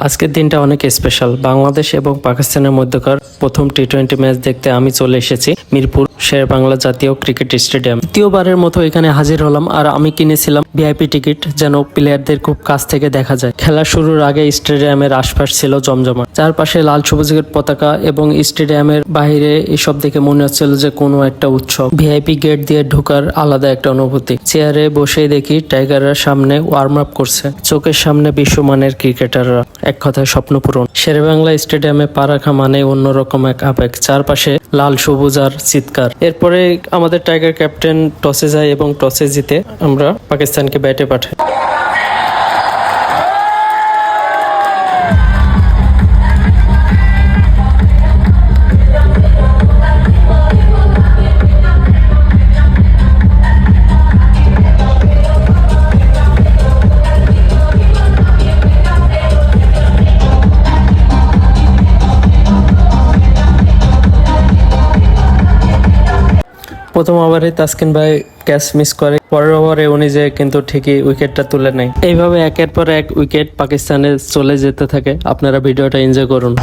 আজকের দিনটা অনেক স্পেশাল। বাংলাদেশ এবং পাকিস্তানের মধ্যকার প্রথম টি-20 ম্যাচ দেখতে আমি চলে এসেছি মিরপুর শের বাংলা জাতীয় ক্রিকেট স্টেডিয়াম। দ্বিতীয়বারের মতো এখানে হাজির হলাম, আর আমি কিনেছিলাম ভিআইপি টিকিট, যেন প্লেয়ারদের খুব কাছ থেকে দেখা যায়। খেলা শুরুর আগে স্টেডিয়ামের আশপাশ ছিল জমজমাট, চারপাশে লাল সবুজের পতাকা এবং স্টেডিয়ামের বাইরে এসব দেখে মনে হচ্ছিল যে কোনো একটা উৎসব। ভিআইপি গেট দিয়ে ঢোকার আলাদা একটা অনুভূতি। চেয়ারে বসে দেখি টাইগাররা সামনে ওয়ার্ম আপ করছে, চোখের সামনে বিশ্বমানের ক্রিকেটাররা, এক কথায় স্বপ্ন পূরণ। শেরেবাংলা স্টেডিয়ামে পা রাখা মানে অন্যরকম এক আবেগ, চারপাশে লাল সবুজ আর চিৎকার। এরপরে আমাদের টাইগার ক্যাপ্টেন টসে যায় এবং টসে জিতে আমরা পাকিস্তানকে ব্যাটে পাঠাই। প্রথম ওভারে তাসকিন ভাই ক্যাচ মিস করে, পরের ওভারে উনি যে কিন্তু ঠিকই উইকেটটা তুলে নেয়। এইভাবে একের পর এক উইকেট পাকিস্তানে চলে যেতে থাকে। আপনারা ভিডিওটা এনজয় করুন।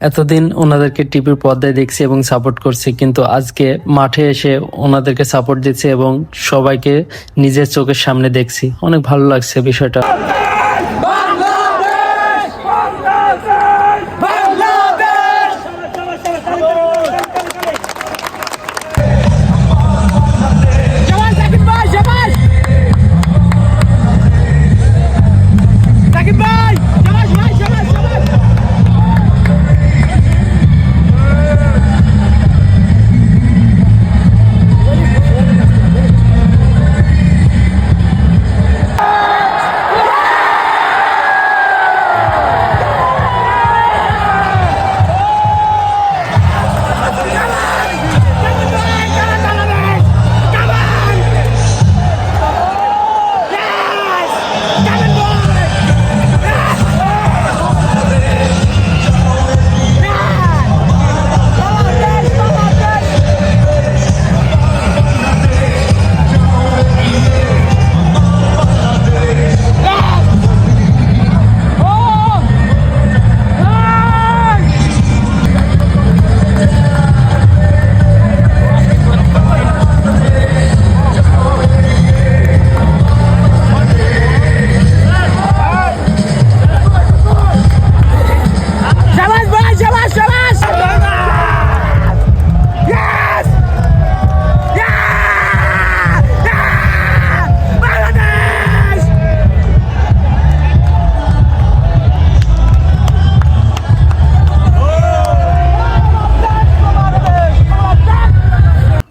এতদিন ওনাদেরকে টিভির পর্দায় দেখছি এবং সাপোর্ট করছি, কিন্তু আজকে মাঠে এসে ওনাদেরকে সাপোর্ট দিচ্ছি এবং সবাইকে নিজের চোখের সামনে দেখছি। অনেক ভালো লাগছে বিষয়টা।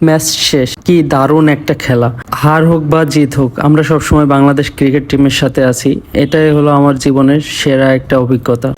ম্যাচ শেষ। কি দারুণ একটা খেলা। হার হোক বা জিত হোক, আমরা সবসময় বাংলাদেশ ক্রিকেট টিমের সাথে আছি। এটাই হলো আমার জীবনের সেরা একটা অভিজ্ঞতা।